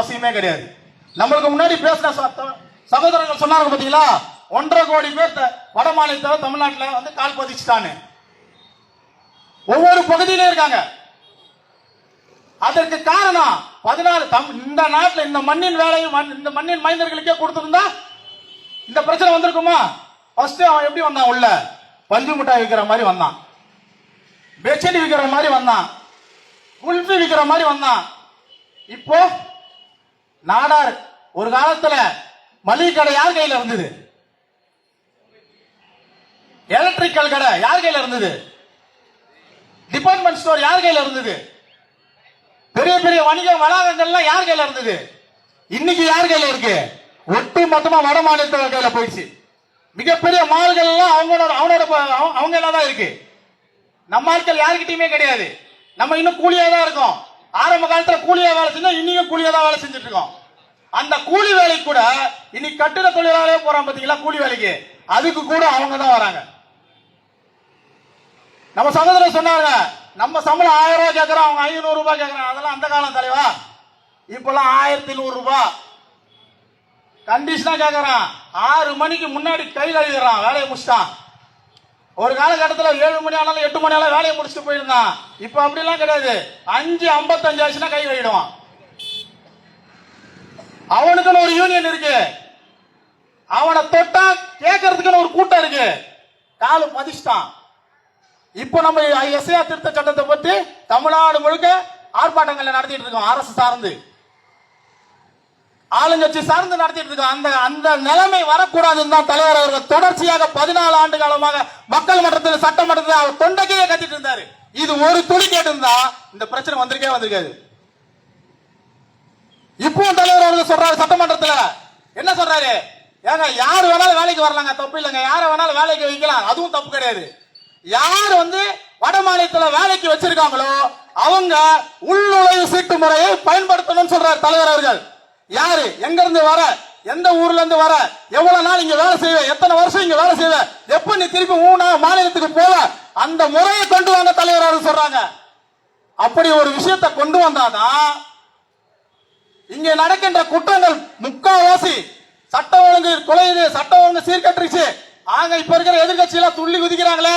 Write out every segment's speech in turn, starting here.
அவசியமே கிடையாது. நம்மளுக்கு முன்னாடி பேசின சகோதரர்கள் சொன்னாங்க பாத்தீங்களா, 1.5 கோடி பேர் வட மாநிலத்தில் தமிழ்நாட்டில் வந்து கால் பதிச்சுட்டான்னு. ஒவ்வொரு பகுதியிலே இருக்காங்க. அதற்கு காரணம் 14 இந்த நாட்டில் இந்த மண்ணின் வேலையும் இந்த மண்ணின் மைந்தர்களுக்கே கொடுத்திருந்தா இந்த பிரச்சனை வந்திருக்குமா? ஃபர்ஸ்ட் அவன் எப்படி வந்தான்? உள்ள பஞ்சு மிட்டாய் விற்கிற மாதிரி வந்தான், பெட்ஷீட் விற்கிற மாதிரி வந்தான், குல்ஃபி விற்கிற மாதிரி வந்தான். இப்போ நாடார். ஒரு காலத்துல மளிகை கடை யார் கையில இருந்தது? எலக்ட்ரிக்கல் கடை யார் கையில இருந்தது? டிபார்ட்மெண்ட் ஸ்டோர் யார் கையில இருந்தது? பெரிய பெரிய வணிக வளாகங்கள்லாம் யார் கையில இருந்தது? இன்னைக்கு யார் கையில இருக்கு? ஒட்டு மொத்தமா வட மாநிலத்தில் கையில போயிடுச்சு. மிகப்பெரிய மால்கள் எல்லாம் அவங்க தான் இருக்கு. நம்ம ஆட்கள் யாருக்கிட்டயுமே கிடையாது. நம்ம இன்னும் கூலியா தான் இருக்கோம். ஆரம்ப காலத்துல கூலியா வேலை செஞ்சா இன்னைக்கும் கூலியா தான் வேலை செஞ்சுட்டு இருக்கோம். அந்த கூலி வேலைக்கு கூட இன்னைக்கு கட்டிட தொழிலாளே போறான் பாத்தீங்களா கூலி வேலைக்கு, அதுக்கு கூட அவங்க தான் வராங்க. நம்ம சகோதரர் சொன்னாங்க, நம்ம சம்பளம் 1000 ரூபாய் கேட்கறோம், அவங்க 500 ரூபாய் கேட்கறாங்க. அதெல்லாம் அந்த காலம் தலைவா. இப்பெல்லாம் 1100 ரூபாய் கண்டிஷனா கேட்கறான். 6 மணிக்கு முன்னாடி கை கழுவிடுறான், வேலையை முடிச்சிட்டான். ஒரு காலகட்டத்தில் 7 மணி ஆனாலும் 8 மணி ஆனாலும் வேலையை முடிச்சுட்டு போயிருந்தான். இப்ப அப்படிலாம் கிடையாது. 5:55 ஆச்சுன்னா கை கழுவிடுவான். அவனுக்குன்னு ஒரு யூனியன் இருக்கு, அவனை தொட்டா கேட்கறதுக்குன்னு ஒரு கூட்டம் இருக்கு. காலு பதிச்சிட்டான். இப்ப நம்ம எஸ்ஐஆர் திருத்த சட்டத்தை பற்றி தமிழ்நாடு முழுக்க ஆர்ப்பாட்டங்களை நடத்திட்டு இருக்கோம். அரசு சார்ந்து, ஆளுங்கட்சி சார்ந்து நடத்திட்டு இருக்கோம். அந்த நிலைமை வரக்கூடாதுன்னு தான் தலைவர் அவர்கள் தொடர்ச்சியாக 14 ஆண்டு காலமாக மக்கள் மன்றத்தில் சட்டமன்றத்தில் அவர் தொண்டைக்கையே கத்திட்டு இருந்தாரு. இது ஒரு துளி கேட்டு இருந்தா இந்த பிரச்சனை வந்திருக்காது. இப்போ தலைவர் அவர்கள் சொல்றாரு சட்டமன்றத்தில், என்ன சொல்றாரு? ஏங்க யாரு வேணாலும் வேலைக்கு வரலாங்க, தப்பு இல்லைங்க. யார வேணாலும் வேலைக்கு வைக்கலாம், அதுவும் தப்பு கிடையாது. யார் வட மாநிலத்தில் வேலைக்கு வச்சிருக்காங்களோ அவங்க உள்நுழைவு சீட்டு முறையை பயன்படுத்தணும் சொல்றாரு தலைவர் அவர்கள். யாரு எங்க இருந்து வர, எந்த ஊர்ல இருந்து வர, எவ்வளவு நாள் இங்க வேலை செய்வ, எத்தனை வருஷம் இங்க வேலை செய்வ, எப்ப நீ திருப்பி மாநிலத்துக்கு போவ, அந்த முறையை கொண்டு வாங்க தலைவர் அவர்கள் சொல்றாங்க. அப்படி ஒரு விஷயத்தை கொண்டு வந்தாதான் இங்க நடக்கின்ற குற்றங்கள் முக்காவாசி சட்ட ஒழுங்கு குலையுது, சட்ட ஒழுங்கு சீர்கட்டுருச்சு. ஆக இப்ப இருக்கிற எதிர்கட்சி எல்லாம் துள்ளி குதிக்கிறாங்களே,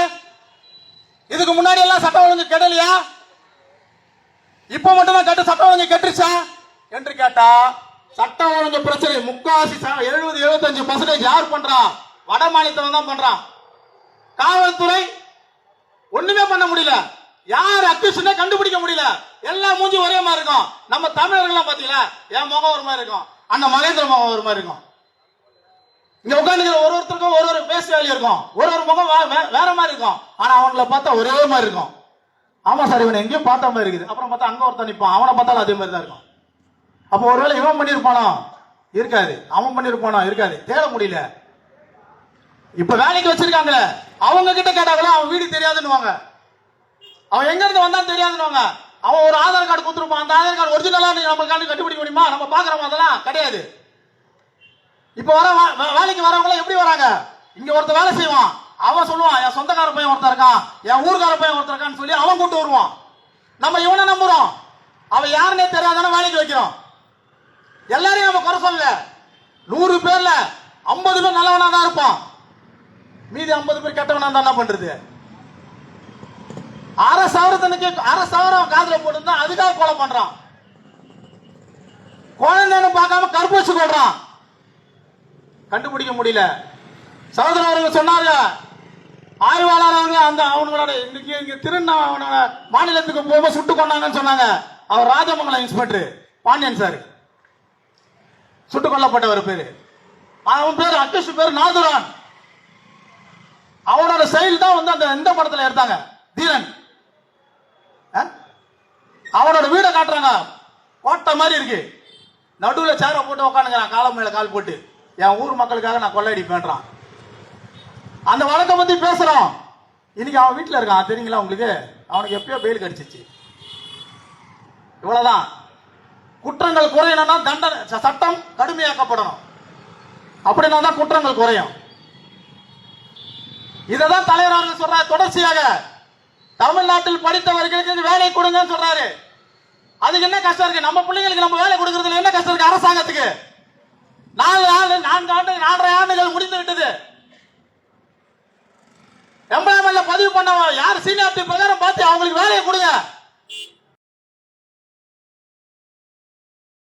இதுக்கு முன்னாடி எல்லாம் சட்ட ஒழுங்கு கெடலையா? இப்ப மட்டும்தான் கட்டு சட்ட ஒழுங்கு கெட்டுருச்சா என்று கேட்டா, சட்ட ஒழுங்கு பிரச்சனை முக்காவாசி 70-75% யார் பண்றா? வட மாநிலத்தில் தான் பண்றான். காவல்துறை ஒண்ணுமே பண்ண முடியல, யார் அக்யூஸ்னே கண்டுபிடிக்க முடியல. எல்லா மூஞ்சி ஒரே மாதிரி இருக்கும். நம்ம தமிழர்கள் பாத்தீங்களா, என் முகம் ஒரு மாதிரி இருக்கும், அந்த மகேந்திர முகம் ஒரு மாதிரி இருக்கும். இங்க உட்காந்து ஒருத்தருக்கும் ஒரு பேச வேலை இருக்கும், ஒரு முகம் வேற மாதிரி இருக்கும். ஆனா அவங்களை பார்த்தா ஒரே மாதிரி இருக்கும். ஆமா சார், இவனை எங்கேயும் பார்த்த மாதிரி இருக்குது. அப்புறம் பார்த்தா அங்க ஒருத்தன் நிற்பான், அவனை பார்த்தாலும் அதே மாதிரி தான் இருக்கும். அப்ப ஒருவேளை இவன் பண்ணிருப்பானோ? இருக்காது. அவன் பண்ணிருப்பானோ? இருக்காது. தேட முடியல. இப்ப வேலைக்கு வச்சிருக்காங்க, அவங்க கிட்ட கேட்டாங்களா அவன் வீடு தெரியாதுன்னு, அவன் எங்க இருந்து வந்தான்னு தெரியாதுன்னு. அவன் ஒரு ஆதார் கார்டு கொடுத்துருப்பான், அந்த ஆதார் கார்டு ஒரிஜினலா நம்ம கண்டுபிடிக்க முடியுமா? நம்ம பாக்குறோம், அதெல்லாம் கிடையாது. இப்ப வேலைக்கு வரவங்க எப்படி வராங்க? இங்க ஒருத்தர் வேலை செய்வான், அவன் சொல்லுவான் என் சொந்தக்கார பையன் ஒருத்தர் இருக்கான், என் ஊர்கார பையன் ஒருத்தர் இருக்கான்னு சொல்லி அவன் கூட்டு வருவான். நம்ம இவனை நம்புறோம், அவன் யாருன்னே தெரியாதான வேலைக்கு வைக்கிறோம். எல்லாரையும் நம்ம குறை சொல்லல. 100 பேர்ல 50 பேர் நல்லவனா தான் இருப்பான், மீதி 50 பேர் கெட்டவனா தான் என்ன பண்றது? 6,000 காதுல போட்டு அதுக்காக கொலை பண்றான். குழந்தைன்னு பார்க்காம கற்பூச்சு கொள்றான். கண்டுபிடிக்க முடியல. சகோதரர் அவர்கள் சொன்னாங்க, ஆய்வாளர் அவங்க அந்த அவங்களோட இன்னைக்கு திருநா மாநிலத்துக்கு போக சுட்டு கொண்டாங்கன்னு சொன்னாங்க. அவர் ராஜமங்கலம் இன்ஸ்பெக்டர் பாண்டியன் சார் சுட்டுக் கொல்லப்பட்டவர் பேரு. அவன் பேரு அக்யூஸ்ட் பேரு நாதுரான். அவனோட செயல் தான் அந்த எந்த படத்துல எடுத்தாங்க, தீரன். அவனோட வீட காட்டுறாங்க, கோட்டை மாதிரி இருக்கு. நடுவுல சேர போட்டு உட்காந்துக்கிறான், காலம் மேல கால் போட்டு, என் ஊர் மக்களுக்காக நான் கொள்ளையடிப்பேன்றான். அந்த வழக்கை பத்தி பேசுறோம். இன்னைக்கு அவன் வீட்டுல இருக்கான், தெரியுங்களா உங்களுக்கு? அவனுக்கு எப்பயோ பெயில் கிடைச்சிச்சு. இவ்வளவுதான். குற்றங்கள் குறையணும்னா தண்டனை சட்டம் கடுமையாக்கப்படணும், அப்படின்னா தான் குற்றங்கள் குறையும். இததான் தலைவர் அவர்கள் சொல்றாரு தொடர்ச்சியாக. தமிழ்நாட்டில் படித்தவர்களுக்கு வேலை கொடுங்கன்னு சொல்றாரு. அதுக்கு என்ன கஷ்டம் இருக்கு? நம்ம பிள்ளைங்களுக்கு நம்ம வேலை கொடுக்கறதுல என்ன கஷ்டம் இருக்கு அரசாங்கத்துக்கு? 4 ஆண்டுகள் முடிந்து விட்டது. எம்ப்ளாய்மெண்ட்ல பதிவு பண்ண யார் சீனியாரிட்டி பிரகாரம் பார்த்து அவங்களுக்கு வேலையை கொடுங்க.